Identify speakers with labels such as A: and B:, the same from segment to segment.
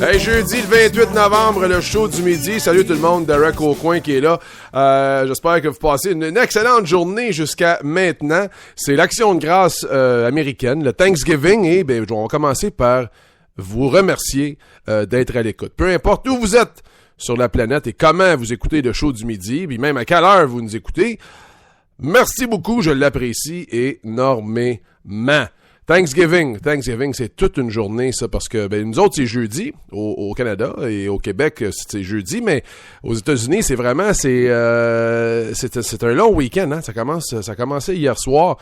A: Hey, jeudi le 28 novembre, le show du midi. Salut tout le monde, Derek Aucoin qui est là. J'espère que vous passez une excellente journée jusqu'à maintenant. C'est l'action de grâce américaine, le Thanksgiving, et on va commencer par vous remercier d'être à l'écoute. Peu importe où vous êtes sur la planète et comment vous écoutez le show du midi, puis même à quelle heure vous nous écoutez, merci beaucoup, je l'apprécie énormément. Thanksgiving, c'est toute une journée, ça, parce que nous autres, c'est jeudi au Canada et au Québec, c'est jeudi, mais aux États-Unis, c'est vraiment, c'est un long week-end, hein? Ça a commencé hier soir,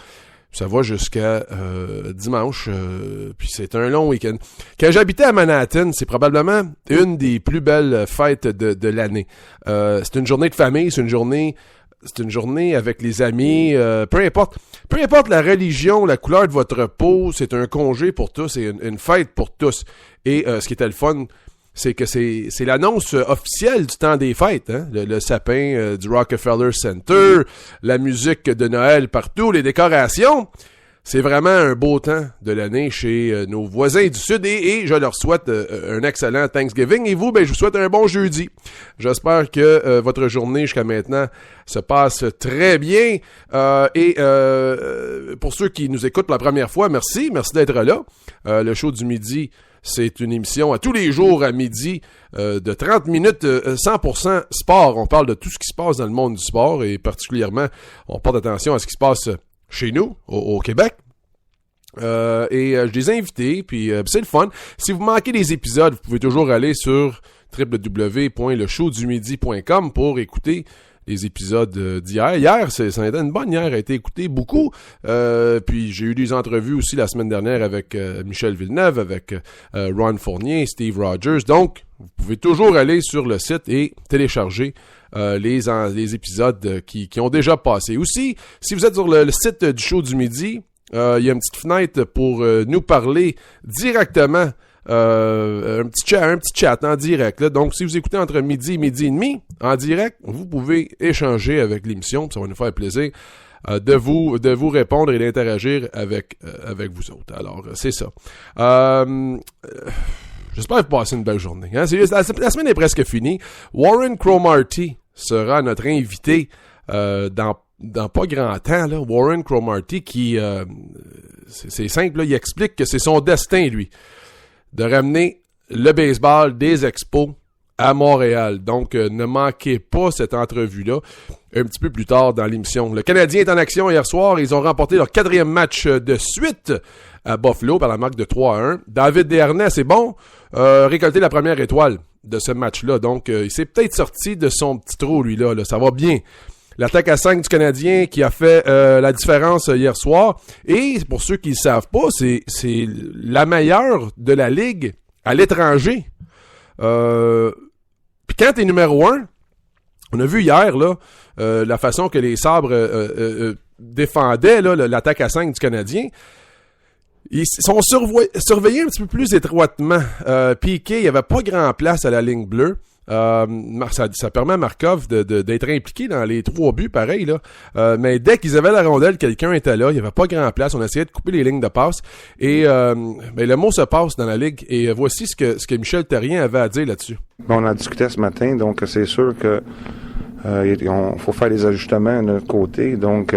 A: ça va jusqu'à dimanche, puis c'est un long week-end. Quand j'habitais à Manhattan, c'est probablement une des plus belles fêtes de l'année. C'est une journée de famille, c'est une journée avec les amis, peu importe la religion, la couleur de votre peau, c'est un congé pour tous et une fête pour tous. Et ce qui était le fun, c'est que c'est l'annonce officielle du temps des fêtes, hein? Le sapin du Rockefeller Center, la musique de Noël partout, les décorations. C'est vraiment un beau temps de l'année chez nos voisins du Sud et je leur souhaite un excellent Thanksgiving. Et vous, je vous souhaite un bon jeudi. J'espère que votre journée jusqu'à maintenant se passe très bien. Pour ceux qui nous écoutent pour la première fois, merci d'être là. Le show du midi, c'est une émission à tous les jours à midi de 30 minutes, 100% sport. On parle de tout ce qui se passe dans le monde du sport et particulièrement, on porte attention à ce qui se passe chez nous, au Québec. Je les ai invités, puis c'est le fun. Si vous manquez des épisodes, vous pouvez toujours aller sur www.leshowdumidi.com pour écouter les épisodes d'hier. Hier, ça a été une bonne hier, a été écouté beaucoup. Puis j'ai eu des entrevues aussi la semaine dernière avec Michel Villeneuve, avec Ron Fournier, Steve Rogers. Donc, vous pouvez toujours aller sur le site et télécharger les épisodes qui ont déjà passé. Aussi, si vous êtes sur le site du show du midi, il y a une petite fenêtre pour nous parler directement, un petit chat en direct. Là. Donc, si vous écoutez entre midi et midi et demi en direct, vous pouvez échanger avec l'émission. Ça va nous faire plaisir de vous répondre et d'interagir avec vous autres. Alors, c'est ça. J'espère que vous passez une belle journée. Hein? La semaine est presque finie. Warren Cromartie sera notre invité dans pas grand temps. Là. Warren Cromartie qui, c'est simple, là, il explique que c'est son destin, lui, de ramener le baseball des expos à Montréal. Donc, ne manquez pas cette entrevue-là un petit peu plus tard dans l'émission. Le Canadien est en action hier soir. Ils ont remporté leur 4e match de suite à Buffalo par la marque de 3-1. David Desharnais, c'est bon, récolté la première étoile de ce match-là. Donc, il s'est peut-être sorti de son petit trou, lui-là. Là. Ça va bien. L'attaque à 5 du Canadien qui a fait la différence hier soir. Et pour ceux qui ne le savent pas, c'est la meilleure de la Ligue à l'étranger. Puis quand t'es numéro 1, on a vu hier là la façon que les Sabres défendaient là, l'attaque à 5 du Canadien. Ils sont surveillés un petit peu plus étroitement. Piqué, il n'y avait pas grand place à la ligne bleue. Ça permet à Markov d'être impliqué dans les 3 buts, pareil, là. Mais dès qu'ils avaient la rondelle, quelqu'un était là. Il n'y avait pas grand place. On essayait de couper les lignes de passe. Et le mot se passe dans la Ligue. Et voici ce que Michel Therrien avait à dire là-dessus.
B: On en discutait ce matin, donc c'est sûr que faut faire des ajustements de notre côté. Donc,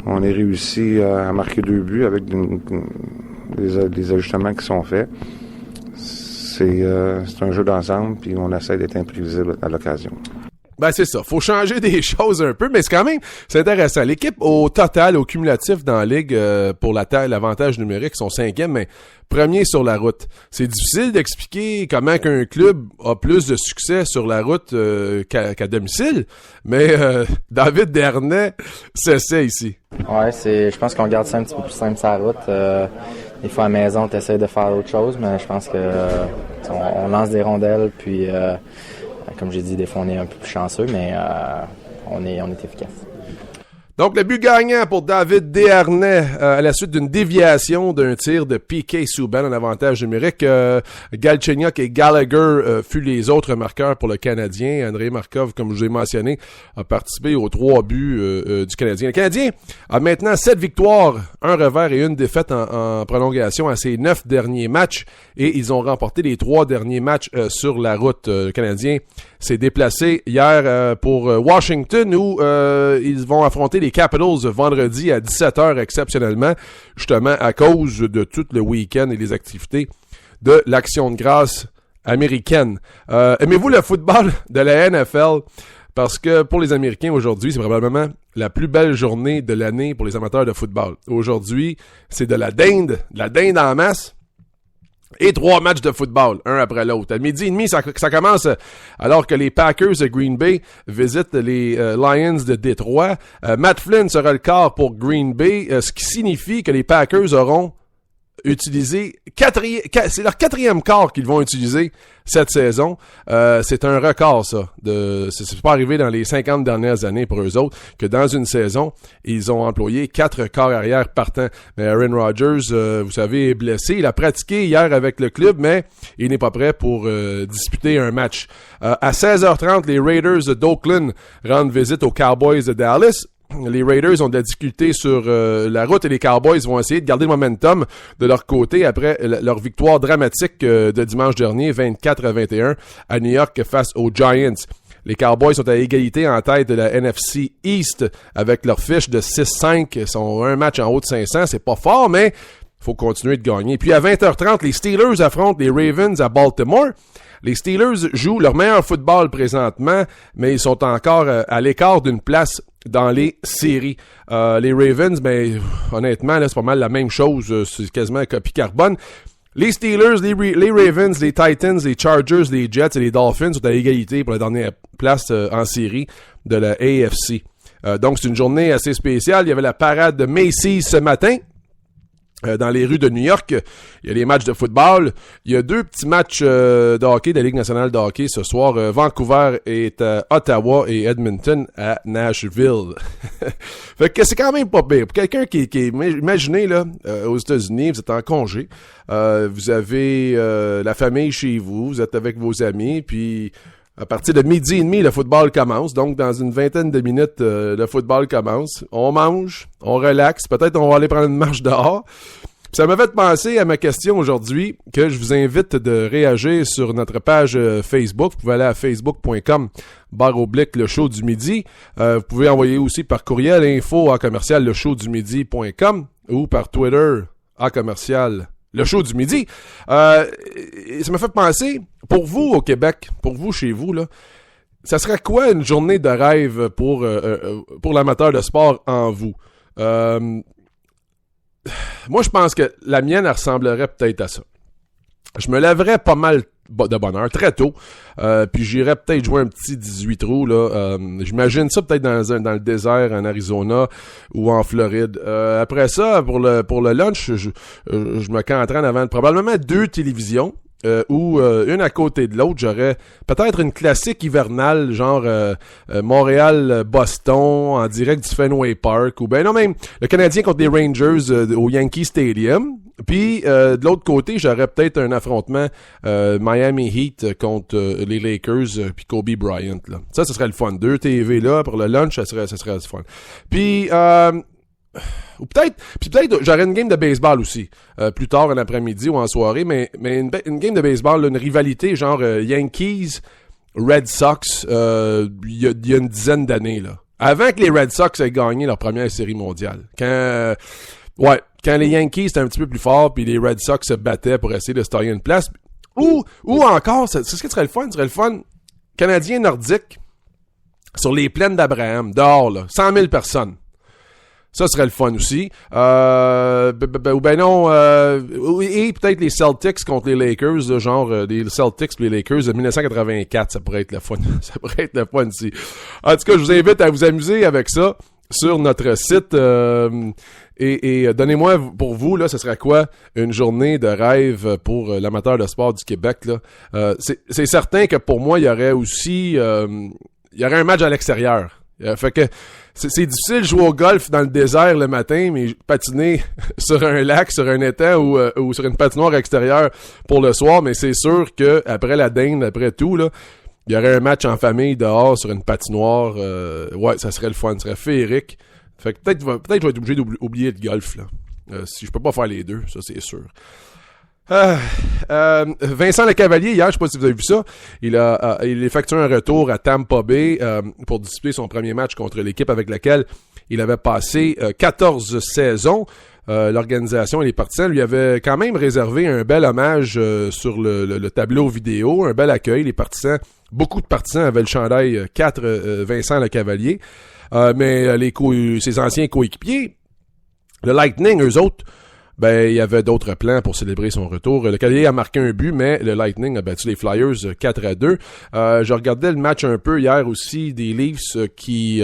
B: on a réussi à marquer 2 buts avec des ajustements qui sont faits. C'est un jeu d'ensemble, puis on essaie d'être imprévisible à l'occasion.
A: Ben c'est ça, faut changer des choses un peu, mais c'est intéressant. L'équipe au total, au cumulatif dans la Ligue pour l'avantage numérique sont 5e, mais premier sur la route. C'est difficile d'expliquer comment qu'un club a plus de succès sur la route qu'à domicile, mais David Desharnais s'essaie ici.
C: Ouais, je pense qu'on garde ça un petit peu plus simple sur la route. des fois à la maison, tu essaies de faire autre chose, mais je pense que on lance des rondelles, puis comme j'ai dit, des fois on est un peu plus chanceux, mais on est efficace.
A: Donc, le but gagnant pour David Desharnais à la suite d'une déviation d'un tir de P.K. Subban en avantage numérique. Galchenyuk et Gallagher furent les autres marqueurs pour le Canadien. Andrei Markov, comme je vous ai mentionné, a participé aux 3 buts du Canadien. Le Canadien a maintenant 7 victoires, 1 revers et 1 défaite en prolongation à ses 9 derniers matchs. Et ils ont remporté les 3 derniers matchs sur la route. Le Canadien s'est déplacé hier pour Washington où ils vont affronter les Capitals vendredi à 17h exceptionnellement, justement à cause de tout le week-end et les activités de l'Action de grâce américaine. Aimez-vous le football de la NFL? Parce que pour les Américains aujourd'hui, c'est probablement la plus belle journée de l'année pour les amateurs de football. Aujourd'hui, c'est de la dinde en masse. Et 3 matchs de football, un après l'autre. À 12h30, ça commence alors que les Packers de Green Bay visitent les Lions de Détroit. Matt Flynn sera le quart pour Green Bay, ce qui signifie que les Packers auront utilisé c'est leur 4e quart qu'ils vont utiliser cette saison. C'est un record, ça. C'est pas arrivé dans les 50 dernières années pour eux autres que dans une saison, ils ont employé 4 quarts arrière partants. Mais Aaron Rodgers, vous savez, est blessé. Il a pratiqué hier avec le club, mais il n'est pas prêt pour disputer un match. À 16h30, les Raiders d'Oakland rendent visite aux Cowboys de Dallas. Les Raiders ont de la difficulté sur la route et les Cowboys vont essayer de garder le momentum de leur côté après leur victoire dramatique de dimanche dernier, 24-21, à New York face aux Giants. Les Cowboys sont à égalité en tête de la NFC East avec leur fiche de 6-5. Ils sont un match en haut de 500. C'est pas fort, mais il faut continuer de gagner. Puis à 20h30, les Steelers affrontent les Ravens à Baltimore. Les Steelers jouent leur meilleur football présentement, mais ils sont encore à l'écart d'une place dans les séries. Les Ravens, ben honnêtement, là, c'est pas mal la même chose. C'est quasiment un copie carbone. Les Steelers, les Ravens, les Titans, les Chargers, les Jets et les Dolphins sont à égalité pour la dernière place en série de la AFC. Donc, c'est une journée assez spéciale. Il y avait la parade de Macy's ce matin. Dans les rues de New York, il y a les matchs de football. Il y a 2 petits matchs de hockey de la Ligue nationale de hockey ce soir. Vancouver est à Ottawa et Edmonton à Nashville. Fait que c'est quand même pas pire. Pour quelqu'un qui imaginez là, aux États-Unis, vous êtes en congé, vous avez la famille chez vous, vous êtes avec vos amis, puis à partir de 12h30, le football commence. Donc, dans une vingtaine de minutes, le football commence. On mange, on relaxe. Peut-être on va aller prendre une marche dehors. Puis ça m'a fait penser à ma question aujourd'hui que je vous invite de réagir sur notre page Facebook. Vous pouvez aller à facebook.com/, le show du midi. Vous pouvez envoyer aussi par courriel info@leshowdumidi.com ou par Twitter le show du midi. Ça m'a fait penser, pour vous au Québec, pour vous chez vous, là, ça serait quoi une journée de rêve pour l'amateur de sport en vous? Moi, je pense que la mienne, elle ressemblerait peut-être à ça. Je me lèverais pas mal de bonne heure, très tôt, puis j'irais peut-être jouer un petit 18 trous, là. J'imagine ça peut-être dans le désert en Arizona ou en Floride. Après ça, pour le lunch, je me canterais en avant probablement 2 télévisions, ou une à côté de l'autre. J'aurais peut-être une classique hivernale, genre Montréal-Boston en direct du Fenway Park, ou ben non, même le Canadien contre les Rangers au Yankee Stadium. Puis de l'autre côté, j'aurais peut-être un affrontement Miami Heat contre les Lakers puis Kobe Bryant. Là. Ça serait le fun. 2 TV là pour le lunch, ça serait le fun. Puis ou peut-être j'aurais une game de baseball aussi plus tard en après-midi ou en soirée, mais une game de baseball, là, une rivalité genre Yankees Red Sox il y a une dizaine d'années là, avant que les Red Sox aient gagné leur première série mondiale. Quand les Yankees étaient un petit peu plus forts puis les Red Sox se battaient pour essayer de se tailler une place, ou encore, c'est ce qui serait le fun, Canadien nordique sur les plaines d'Abraham, dehors là, 100 000 personnes. Ça serait le fun aussi. Ou ben non, et peut-être les Celtics contre les Lakers, là, genre les Celtics et les Lakers de 1984, ça pourrait être le fun. Ça pourrait être le fun aussi. En tout cas, je vous invite à vous amuser avec ça. sur notre site. Et donnez-moi, pour vous, là, ce serait quoi une journée de rêve pour l'amateur de sport du Québec, là? C'est certain que pour moi, il y aurait aussi... il y aurait un match à l'extérieur. Fait que c'est difficile de jouer au golf dans le désert le matin, mais patiner sur un lac, sur un étang ou sur une patinoire extérieure pour le soir, mais c'est sûr que après la dinde, après tout, là, il y aurait un match en famille dehors sur une patinoire. Ouais, ça serait le fun, ça serait féerique. Fait que peut-être je vais être obligé d'oublier le golf, là. Si je peux pas faire les deux, ça c'est sûr. Vincent Lecavalier, hier, je sais pas si vous avez vu ça, il effectué un retour à Tampa Bay pour disputer son premier match contre l'équipe avec laquelle il avait passé 14 saisons. L'organisation et les partisans lui avaient quand même réservé un bel hommage sur le tableau vidéo, un bel accueil. Les partisans, beaucoup de partisans avaient le chandail 4 Vincent Lecavalier. Mais ses anciens coéquipiers, le Lightning, eux autres, ben il y avait d'autres plans pour célébrer son retour. Le Cavalier a marqué un but, mais le Lightning a battu les Flyers 4-2. Je regardais le match un peu hier aussi des Leafs qui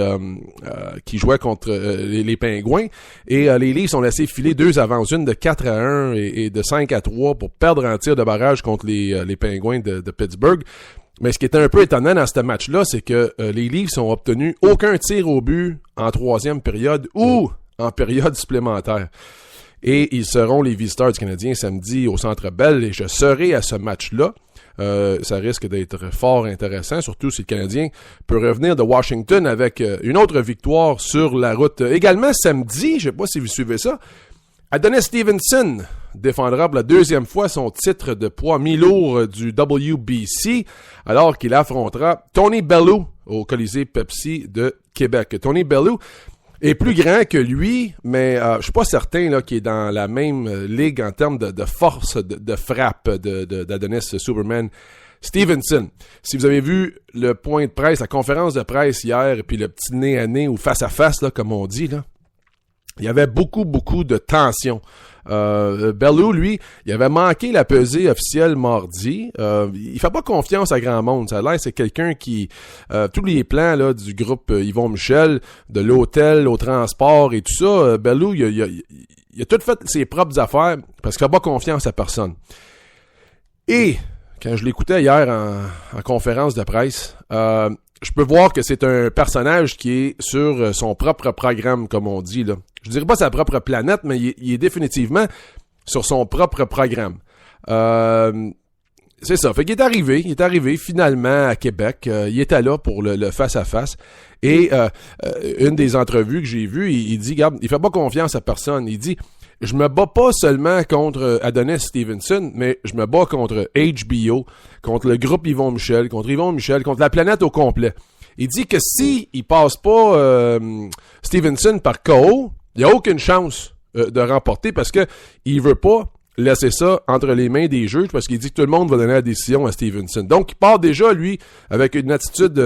A: jouaient contre les Pingouins. Et les Leafs ont laissé filer 2 avances, une de 4-1 et de 5-3 pour perdre en tir de barrage contre les Pingouins de Pittsburgh. Mais ce qui était un peu étonnant dans ce match-là, c'est que les Leafs ont obtenu aucun tir au but en 3e période ou en période supplémentaire. Et ils seront les visiteurs du Canadien samedi au Centre Bell et je serai à ce match-là. Ça risque d'être fort intéressant, surtout si le Canadien peut revenir de Washington avec une autre victoire sur la route. Également samedi, je ne sais pas si vous suivez ça, Adonis Stevenson défendra pour la 2e fois son titre de poids mi-lourd du WBC alors qu'il affrontera Tony Bellew au Colisée Pepsi de Québec. Tony Bellew est plus grand que lui, mais je suis pas certain là, qu'il est dans la même ligue en termes de force de frappe d'Adonis Superman Stevenson. Si vous avez vu le point de presse, la conférence de presse hier, et puis le petit nez à nez ou face à face, là, comme on dit, là, il y avait beaucoup de tension. Bellew, lui, il avait manqué la pesée officielle mardi. Il fait pas confiance à grand monde. Ça a l'air c'est quelqu'un qui... tous les plans là du groupe Yvon Michel, de l'hôtel au transport et tout ça, Bellew, il a tout fait ses propres affaires parce qu'il fait pas confiance à personne. Et quand je l'écoutais hier en conférence de presse, je peux voir que c'est un personnage qui est sur son propre programme, comme on dit, là. Je dirais pas sa propre planète, mais il est définitivement sur son propre programme. C'est ça. Fait qu'il est arrivé finalement à Québec. Il était là pour le face-à-face. Et une des entrevues que j'ai vues, il dit, regarde, il fait pas confiance à personne. Il dit, je me bats pas seulement contre Adonis Stevenson, mais je me bats contre HBO, contre le groupe Yvon Michel, contre la planète au complet. Il dit que si il passe pas Stevenson par KO, il n'y a aucune chance de remporter parce que il veut pas laisser ça entre les mains des juges parce qu'il dit que tout le monde va donner la décision à Stevenson. Donc, il part déjà, lui, avec une attitude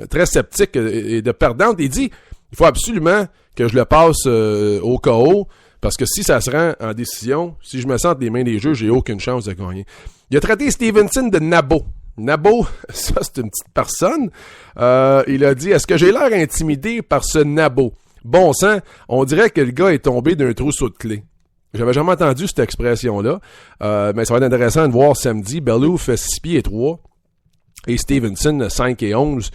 A: très sceptique et de perdante. Il dit, il faut absolument que je le passe au KO parce que si ça se rend en décision, si je me sens entre les mains des juges, j'ai aucune chance de gagner. Il a traité Stevenson de nabo. Nabo, ça, c'est une petite personne. Il a dit, est-ce que j'ai l'air intimidé par ce nabo? Bon sang, on dirait que le gars est tombé d'un trousseau de clés. J'avais jamais entendu cette expression-là, mais ça va être intéressant de voir samedi. Bellew fait 6 pieds et 3 et Stevenson 5 et 11.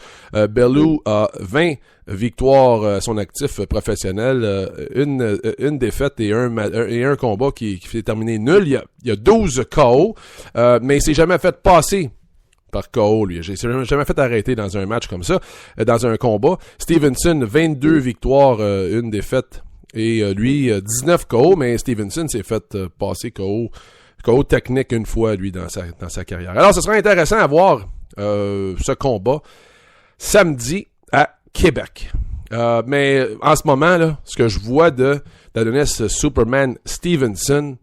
A: Bellew a 20 victoires à son actif professionnel, une défaite et un combat qui s'est terminé nul. Il y a 12 KO, mais il s'est jamais fait passer par KO, lui. J'ai jamais fait arrêter dans un match comme ça, dans un combat. Stevenson, 22 victoires, une défaite. Et lui, 19 KO, mais Stevenson s'est fait passer KO technique une fois, lui, dans sa carrière. Alors, ce sera intéressant à voir ce combat samedi à Québec. Mais en ce moment, là, ce que je vois d'Adonis Superman Stevenson,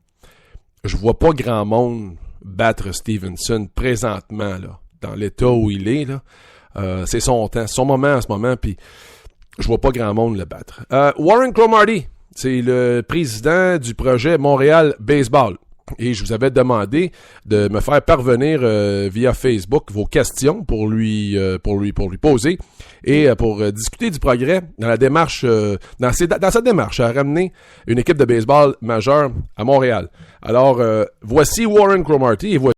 A: je vois pas grand monde battre Stevenson présentement, là, dans l'état où il est, là. C'est son temps, son moment en ce moment, puis je vois pas grand monde le battre. Warren Cromartie, c'est le président du projet Montréal Baseball. Et je vous avais demandé de me faire parvenir via Facebook vos questions pour lui poser et pour discuter du progrès dans la démarche dans sa démarche à ramener une équipe de baseball majeure à Montréal. Alors voici Warren Cromartie et voici